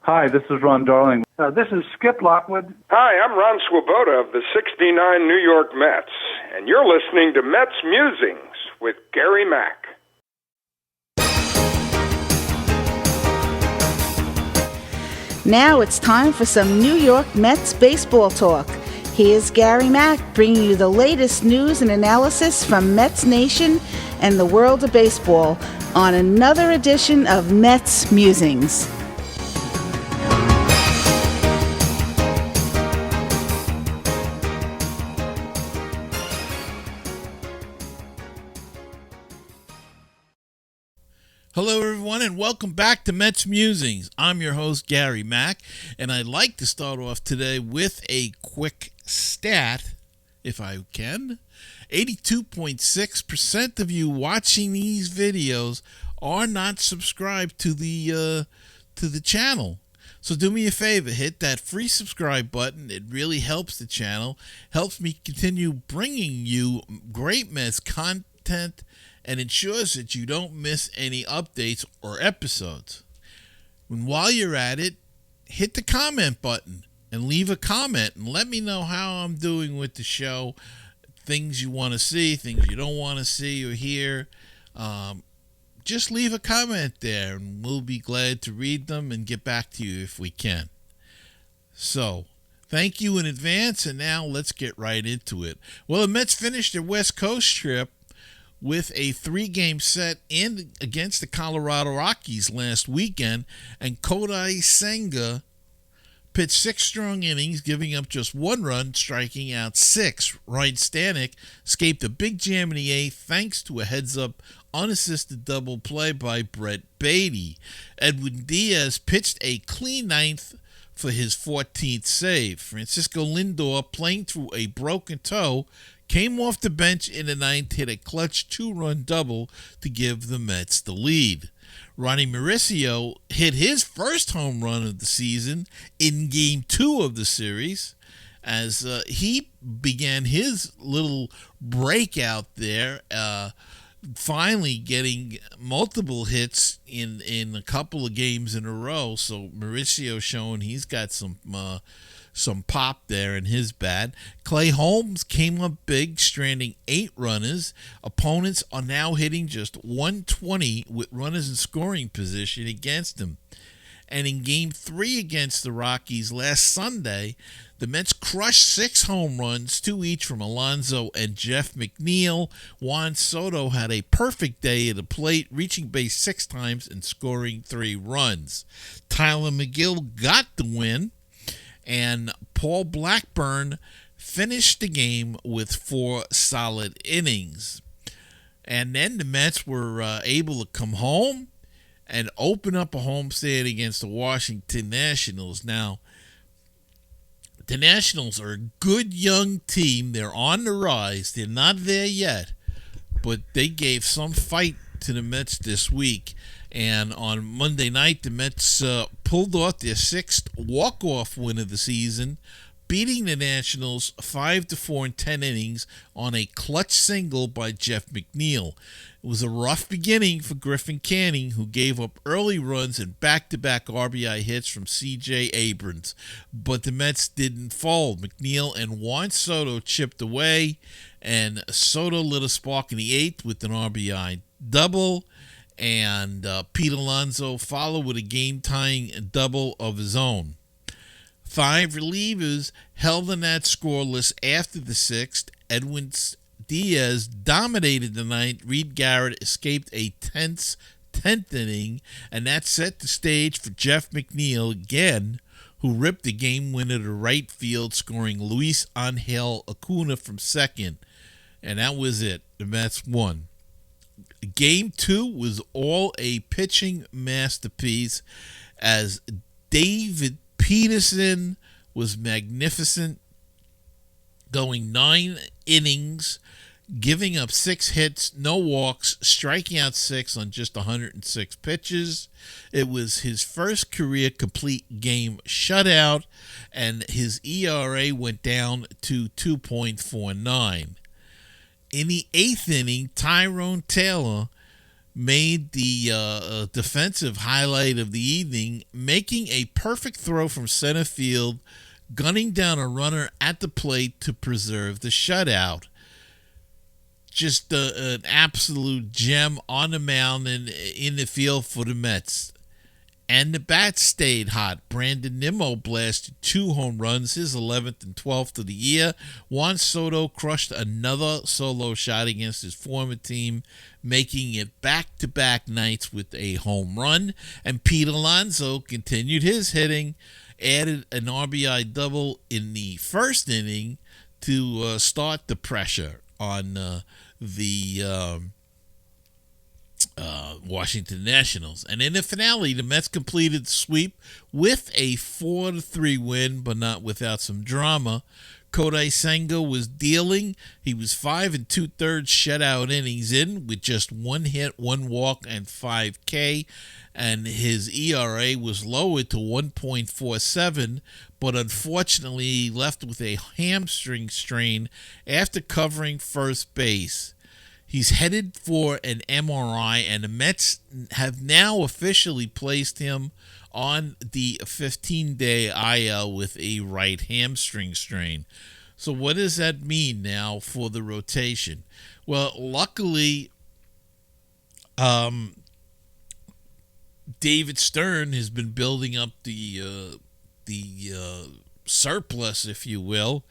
Hi, this is Ron Darling. This is Skip Lockwood. Hi, I'm Ron Swoboda of the 69 New York Mets, and you're listening to MetsMusings with Gary Mack. Now it's time for some New York Mets baseball talk. Here's Gary Mack bringing you the latest news and analysis from Mets Nation and the world of baseball on another edition of MetsMusings. Hello, everyone, and welcome back to MetsMusings. I'm your host, Gary Mack, and I'd like to start off today with a quick stat, if I can. 82.6% of you watching these videos are not subscribed to the channel. So do me a favor, hit that free subscribe button. It really helps the channel, helps me continue bringing you great Mets content, and ensures that you don't miss any updates or episodes. And while you're at it, hit the comment button and leave a comment and let me know how I'm doing with the show, things you want to see, things you don't want to see or hear. Just leave a comment there and we'll be glad to read them and get back to you if we can. So, thank you in advance, and now let's get right into it. Well, the Mets finished their West Coast trip with a 3-game set in against the Colorado Rockies last weekend, and Kodai Senga pitched 6 strong innings, giving up just 1 run, striking out 6. Ryan Stanek escaped a big jam in the 8th thanks to a heads-up unassisted double play by Brett Beatty. Edwin Diaz pitched a clean 9th for his 14th save. Francisco Lindor, playing through a broken toe, came off the bench in the 9th, hit a clutch 2-run double to give the Mets the lead. Ronnie Mauricio hit his first home run of the season in Game 2 of the series as he began his little breakout there, finally getting multiple hits in a couple of games in a row. So Mauricio showing he's got some pop there in his bat. Clay Holmes came up big, stranding 8 runners. Opponents are now hitting just 120 with runners in scoring position against him. And in Game 3 against the Rockies last Sunday, the Mets crushed 6 home runs, 2 each from Alonso and Jeff McNeil. Juan Soto had a perfect day at the plate, reaching base 6 times and scoring 3 runs. Tyler McGill got the win, and Paul Blackburn finished the game with 4 solid innings. And then the Mets were able to come home and open up a homestand against the Washington Nationals. Now, the Nationals are a good young team. They're on the rise. They're not there yet, but they gave some fight to the Mets this week. And on Monday night, the Mets pulled off their 6th walk-off win of the season, beating the Nationals 5-4 in 10 innings on a clutch single by Jeff McNeil. It was a rough beginning for Griffin Canning, who gave up early runs and back-to-back RBI hits from C.J. Abrams. But the Mets didn't fold. McNeil and Juan Soto chipped away, and Soto lit a spark in the 8th with an RBI double. And Pete Alonso followed with a game-tying double of his own. 5 relievers held the Nats scoreless after the 6th. Edwin Diaz dominated the 9th. Reed Garrett escaped a tense 10th inning, and that set the stage for Jeff McNeil again, who ripped the game winner to right field, scoring Luis Angel Acuna from second. And that was it. The Mets won. Game 2 was all a pitching masterpiece as David Peterson was magnificent, going 9 innings, giving up 6 hits, no walks, striking out 6 on just 106 pitches. It was his first career complete game shutout, and his ERA went down to 2.49. In the 8th inning, Tyrone Taylor made the defensive highlight of the evening, making a perfect throw from center field, gunning down a runner at the plate to preserve the shutout. Just an absolute gem on the mound and in the field for the Mets. And the bats stayed hot. Brandon Nimmo blasted 2 home runs, his 11th and 12th of the year. Juan Soto crushed another solo shot against his former team, making it back-to-back nights with a home run. And Pete Alonso continued his hitting, added an RBI double in the first inning to start the pressure on the Washington Nationals. And in the finale, the Mets completed the sweep with a 4-3 win, but not without some drama. Kodai Senga was dealing. He was 5 2/3 shutout innings in with just 1 hit, 1 walk, and 5 K. And his ERA was lowered to 1.47, but unfortunately he left with a hamstring strain after covering first base. He's headed for an MRI, and the Mets have now officially placed him on the 15-day IL with a right hamstring strain. So what does that mean now for the rotation? Well, luckily, David Stern has been building up the surplus, if you will,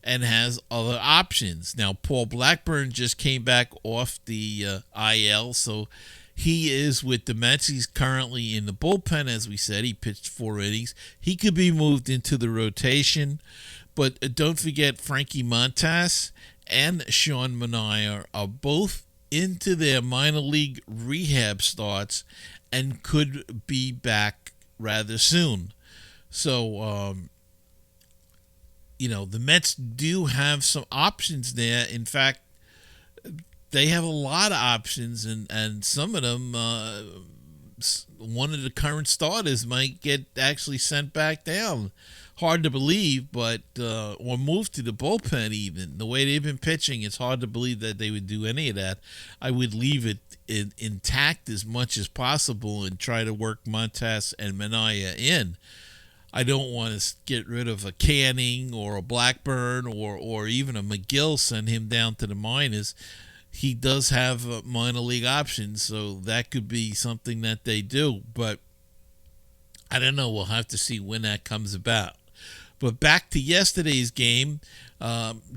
and has other options. Now, Paul Blackburn just came back off the IL, so he is with the Mets. He's currently in the bullpen, as we said. He pitched 4 innings. He could be moved into the rotation, but don't forget Frankie Montas and Sean Manaea are both into their minor league rehab starts and could be back rather soon. So, the Mets do have some options there. In fact, they have a lot of options, and some of them, one of the current starters might get actually sent back down. Hard to believe, but or moved to the bullpen even. The way they've been pitching, it's hard to believe that they would do any of that. I would leave it intact as much as possible and try to work Montas and Manaea in. I don't want to get rid of a Canning or a Blackburn or even a McGill, send him down to the minors. He does have minor league options, so that could be something that they do. But I don't know. We'll have to see when that comes about. But back to yesterday's game,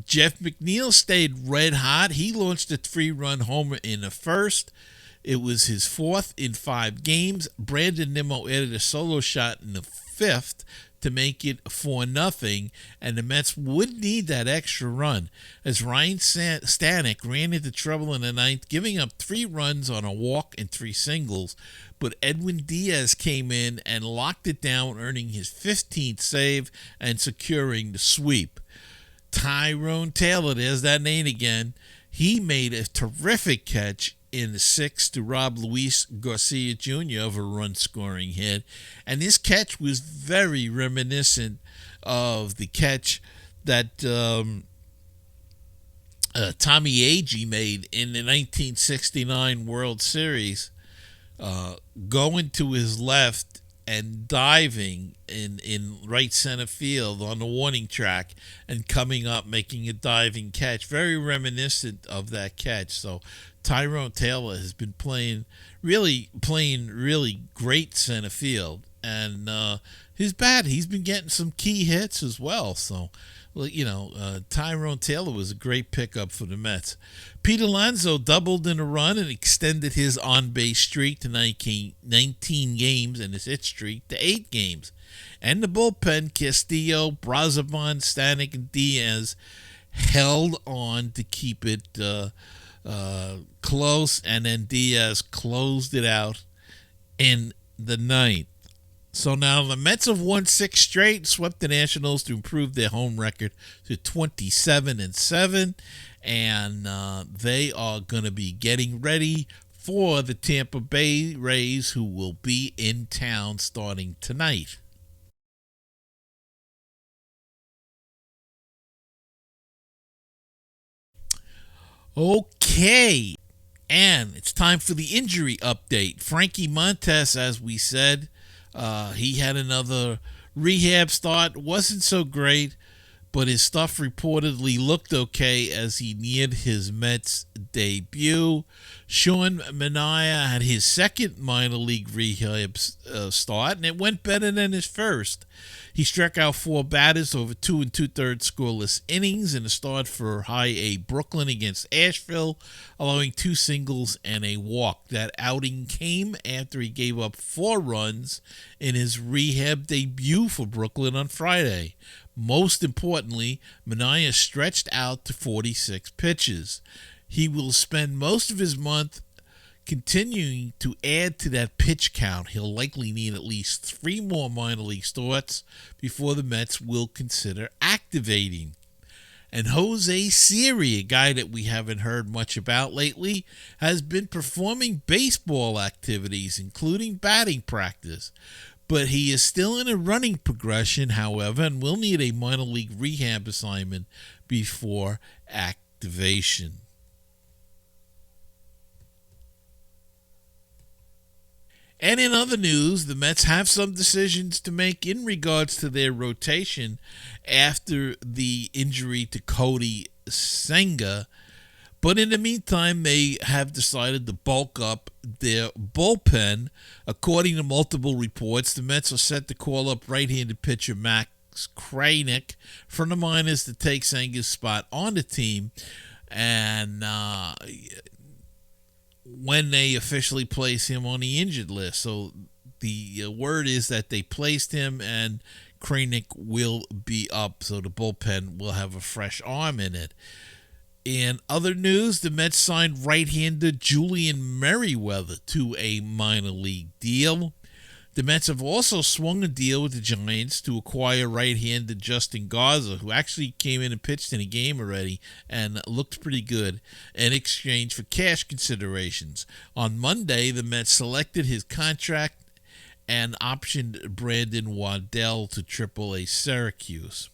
Jeff McNeil stayed red hot. He launched a 3-run homer in the first. It was his 4th in 5 games. Brandon Nimmo added a solo shot in the 5th to make it 4-0, and the Mets would need that extra run as Ryan Stanek ran into trouble in the 9th, giving up 3 runs on a walk and 3 singles. But Edwin Diaz came in and locked it down, earning his 15th save and securing the sweep. Tyrone Taylor, there's that name again. He made a terrific catch in the 6th to rob Luis Garcia Jr. of a run-scoring hit. And this catch was very reminiscent of the catch that Tommy Agee made in the 1969 World Series, going to his left and diving in right center field on the warning track and coming up, making a diving catch. Very reminiscent of that catch. So Tyrone Taylor has been playing really great center field, and his bat, he's been getting some key hits as well. So, Tyrone Taylor was a great pickup for the Mets. Pete Alonso doubled in a run and extended his on-base streak to 19 games and his hit streak to 8 games. And the bullpen, Castillo, Brazoban, Stanek, and Diaz held on to keep it close, and then Diaz closed it out in the 9th. So now the Mets have won 6 straight, swept the Nationals to improve their home record to 27-7, and they are going to be getting ready for the Tampa Bay Rays, who will be in town starting tonight. Okay, And it's time for the injury update. Frankie Montes, as we said, he had another rehab start. Wasn't so great, but his stuff reportedly looked okay as he neared his Mets debut. Sean Manaea had his second minor league rehab start, and it went better than his first. He struck out 4 batters over 2 2/3 scoreless innings in a start for High A Brooklyn against Asheville, allowing 2 singles and a walk. That outing came after he gave up 4 runs in his rehab debut for Brooklyn on Friday. Most importantly, Manaea stretched out to 46 pitches. He will spend most of his month continuing to add to that pitch count. He'll likely need at least 3 more minor league starts before the Mets will consider activating. And Jose Siri, a guy that we haven't heard much about lately, has been performing baseball activities, including batting practice. But he is still in a running progression, however, and will need a minor league rehab assignment before activation. And in other news, the Mets have some decisions to make in regards to their rotation after the injury to Cody Senga. But in the meantime, they have decided to bulk up their bullpen. According to multiple reports, the Mets are set to call up right-handed pitcher Max Kranick from the minors to take Senga's spot on the team. And when they officially place him on the injured list. So the word is that they placed him and Kranick will be up, so the bullpen will have a fresh arm in it. In other news, the Mets signed right-hander Julian Merriweather to a minor league deal. The Mets have also swung a deal with the Giants to acquire right-hander Justin Garza, who actually came in and pitched in a game already and looked pretty good, in exchange for cash considerations. On Monday, the Mets selected his contract and optioned Brandon Waddell to AAA Syracuse.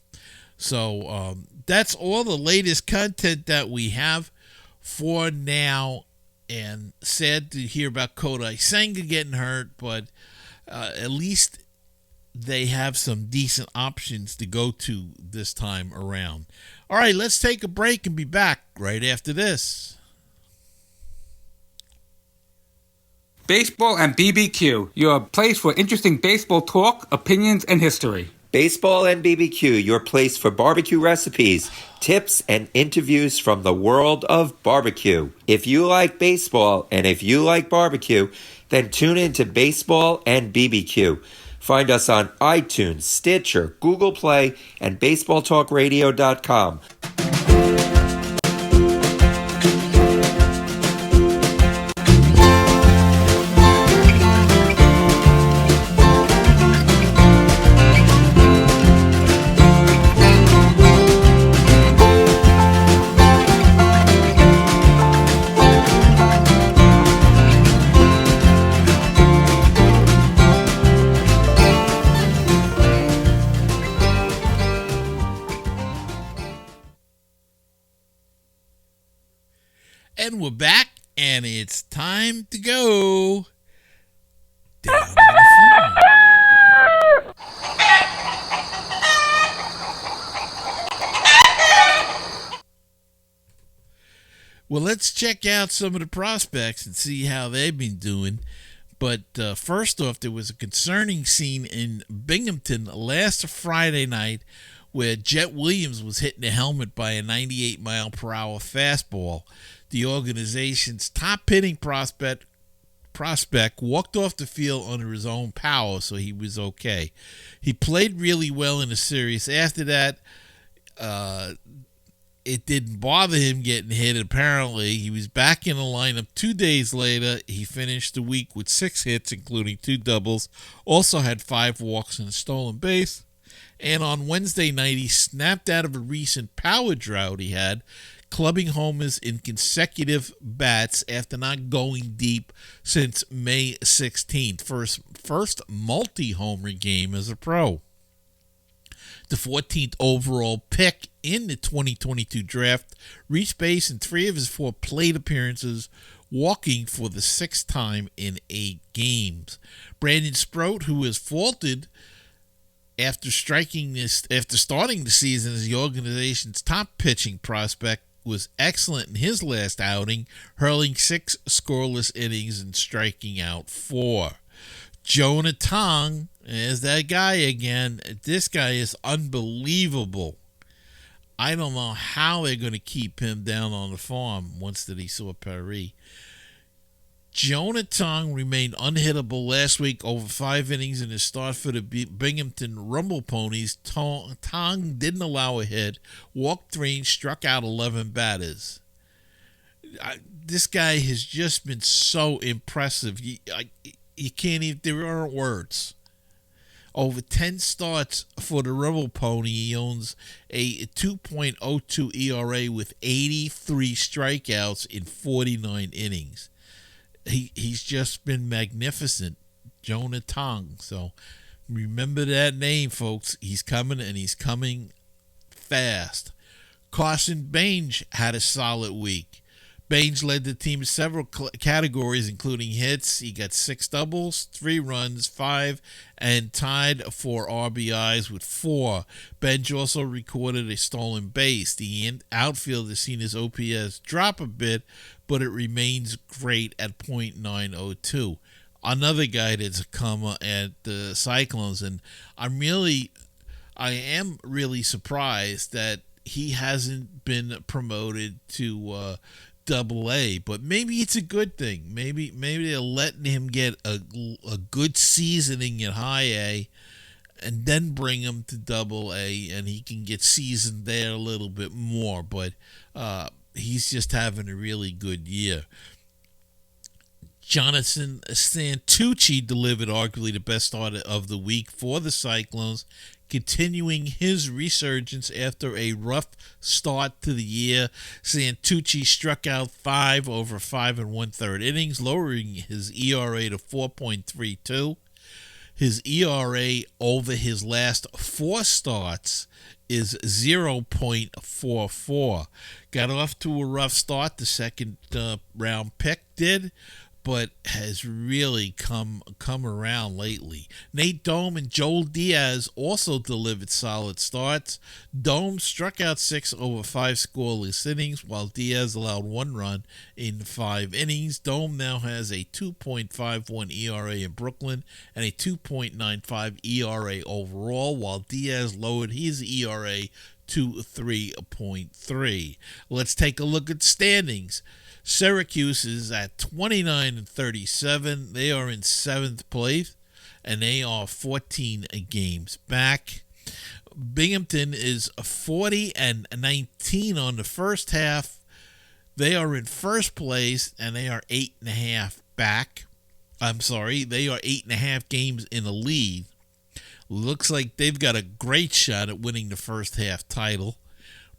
So that's all the latest content that we have for now. And sad to hear about Kodai Senga getting hurt, but at least they have some decent options to go to this time around. All right, let's take a break and be back right after this. Baseball and BBQ, your place for interesting baseball talk, opinions, and history. Baseball and BBQ, your place for barbecue recipes, tips, and interviews from the world of barbecue. If you like baseball and if you like barbecue, then tune in to Baseball and BBQ. Find us on iTunes, Stitcher, Google Play, and BaseballTalkRadio.com. And we're back, and it's time to go down on the phone. Well, let's check out some of the prospects and see how they've been doing. But first off, there was a concerning scene in Binghamton last Friday night where Jet Williams was hitting the helmet by a 98-mile-per-hour fastball. The organization's top hitting prospect walked off the field under his own power, so he was okay. He played really well in the series. After that, it didn't bother him getting hit, apparently. He was back in the lineup 2 days later. He finished the week with 6 hits, including 2 doubles. Also had 5 walks and a stolen base. And on Wednesday night, he snapped out of a recent power drought he had, clubbing homers in consecutive bats after not going deep since May 16th. First multi-homer game as a pro. The 14th overall pick in the 2022 draft reached base in 3 of his 4 plate appearances walking for the 6th time in 8 games. Brandon Sproat, who has faulted after starting the season as the organization's top pitching prospect, was excellent in his last outing, hurling 6 scoreless innings and striking out 4. Jonah Tong is that guy again. This guy is unbelievable. I don't know how they're going to keep him down on the farm once that he saw Paris. Jonah Tong remained unhittable last week over 5 innings in his start for the Binghamton Rumble Ponies. Tong didn't allow a hit, walked 3, and struck out 11 batters. This guy has just been so impressive. You can't even, there aren't words. Over 10 starts for the Rumble Pony. He owns a 2.02 ERA with 83 strikeouts in 49 innings. He's just been magnificent, Jonah Tong. So remember that name, folks. He's coming, and he's coming fast. Carson Bange had a solid week. Bange led the team in several categories, including hits. He got 6 doubles, 3 runs, 5, and tied for RBIs with 4. Bange also recorded a stolen base. The outfield has seen his OPS drop a bit, but it remains great at .902. Another guy that's come at the Cyclones, and I am really surprised that he hasn't been promoted to Double-A, but maybe it's a good thing. Maybe they're letting him get a good seasoning at High A, and then bring him to Double-A, and he can get seasoned there a little bit more. But he's just having a really good year. Jonathan Santucci delivered arguably the best start of the week for the Cyclones, continuing his resurgence after a rough start to the year. Santucci struck out 5 over 5 1/3 innings, lowering his ERA to 4.32. His ERA over his last 4 starts is 0.44. Got off to a rough start, the second round pick did, but has really come around lately. Nate Dome and Joel Diaz also delivered solid starts. Dome struck out 6 over 5 scoreless innings, while Diaz allowed 1 run in 5 innings. Dome now has a 2.51 ERA in Brooklyn and a 2.95 ERA overall, while Diaz lowered his ERA to 3.3. Let's take a look at standings. Syracuse is at 29-37. They are in 7th place, and they are 14 games back. Binghamton is 40-19 on the first half. They are in first place, and they are 8.5 back. They are 8.5 games in the lead. Looks like they've got a great shot at winning the first half title.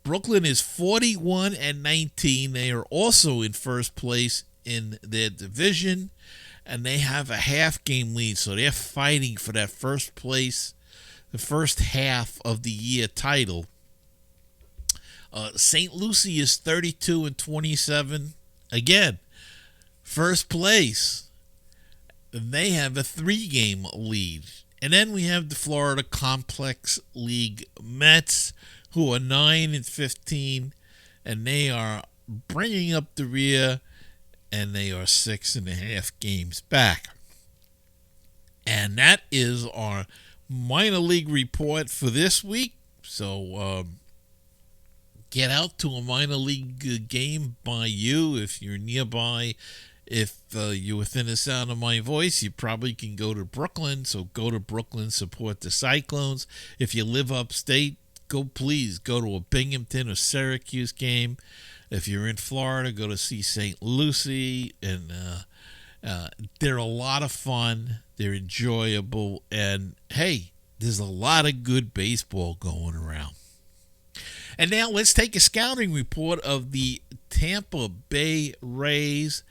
Brooklyn is 41-19. They are also in first place in their division, and they have a half-game lead, so they're fighting for that first place, the first half of the year title. St. Lucie is 32-27. Again, first place. They have a 3-game lead. And then we have the Florida Complex League Mets, who are 9-15, and they are bringing up the rear, and they are 6.5 games back. And that is our minor league report for this week. So get out to a minor league game by you if you're nearby. If you're within the sound of my voice, you probably can go to Brooklyn. So go to Brooklyn, support the Cyclones. If you live upstate, please go to a Binghamton or Syracuse game. If you're in Florida, go to see St. Lucie. And they're a lot of fun. They're enjoyable. And, hey, there's a lot of good baseball going around. And now let's take a scouting report of the Tampa Bay Rays.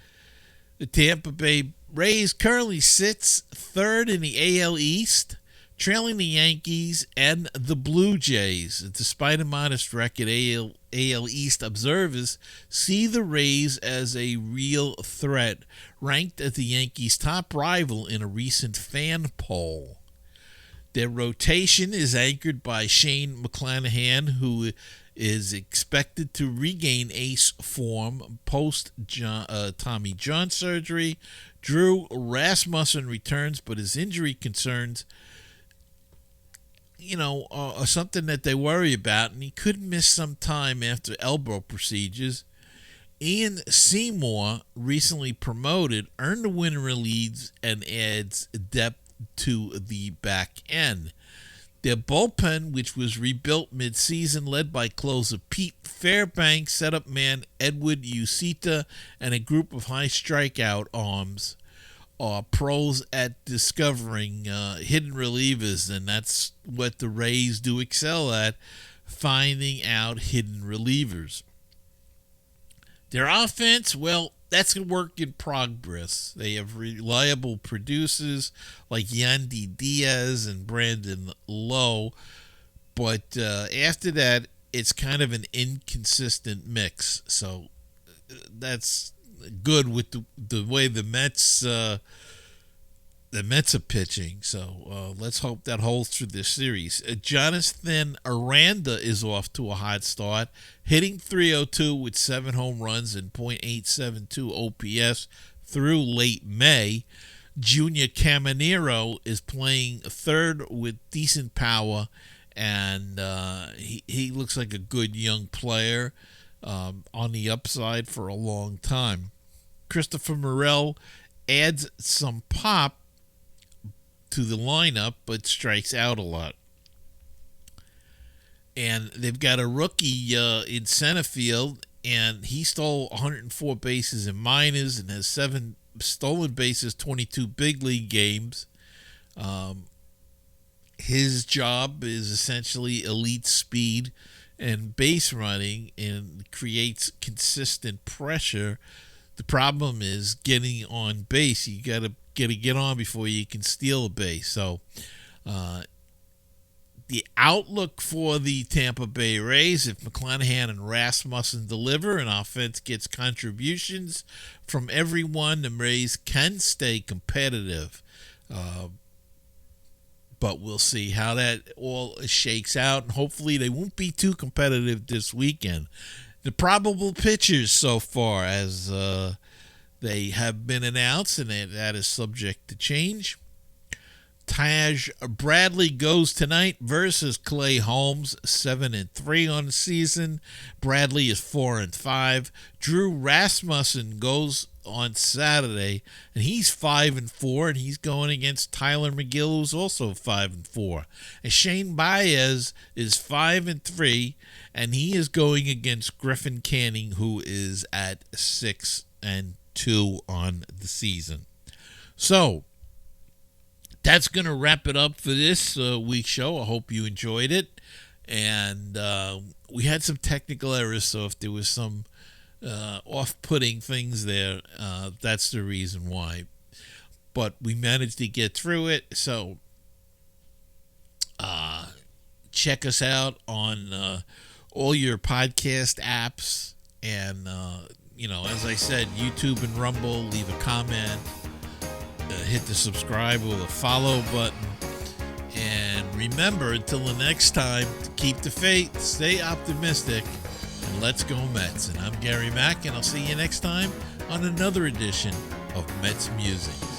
The Tampa Bay Rays currently sits 3rd in the AL East, trailing the Yankees and the Blue Jays. Despite a modest record, AL East observers see the Rays as a real threat, ranked as the Yankees' top rival in a recent fan poll. Their rotation is anchored by Shane McClanahan, who is expected to regain ace form post Tommy John surgery. Drew Rasmussen returns, but his injury concerns, are something that they worry about, and he could miss some time after elbow procedures. Ian Seymour, recently promoted, earned the win in relieves and adds depth to the back end. Their bullpen, which was rebuilt mid-season, led by closer Pete Fairbanks, setup man Edward Ucita, and a group of high strikeout arms, are pros at discovering hidden relievers, and that's what the Rays do excel at, finding out hidden relievers. Their offense, well, that's a work in progress. They have reliable producers like Yandy Diaz and Brandon Lowe, but after that, it's kind of an inconsistent mix. So that's good with the way the Mets are pitching. So let's hope that holds through this series. Jonathan Aranda is off to a hot start, hitting .302 with 7 home runs and .872 OPS through late May. Junior Caminero is playing third with decent power, and he looks like a good young player on the upside for a long time. Christopher Morel adds some pop to the lineup, but strikes out a lot. And they've got a rookie in center field, and he stole 104 bases in minors and has 7 stolen bases, 22 big league games. His job is essentially elite speed and base running, and creates consistent pressure. The problem is getting on base. You got to get on before you can steal a base. So the outlook for the Tampa Bay Rays, if McClanahan and Rasmussen deliver and offense gets contributions from everyone, the Rays can stay competitive. But we'll see how that all shakes out, and hopefully they won't be too competitive this weekend. The probable pitchers so far, as they have been announced, and that is subject to change. Taj Bradley goes tonight versus Clay Holmes, 7-3 on the season. Bradley is 4-5. Drew Rasmussen goes on Saturday, and he's 5-4, and he's going against Tyler McGill, who's also 5-4. And Shane Baez is 5-3, and he is going against Griffin Canning, who is at 6-2 on the season. So that's going to wrap it up for this week's show. I hope you enjoyed it. And we had some technical errors, so if there was some off-putting things there, that's the reason why. But we managed to get through it. So check us out on all your podcast apps. And, as I said, YouTube and Rumble, leave a comment. Hit the subscribe or the follow button. And remember, until the next time, to keep the faith, stay optimistic, and let's go Mets. And I'm Gary Mack, and I'll see you next time on another edition of Mets Musings.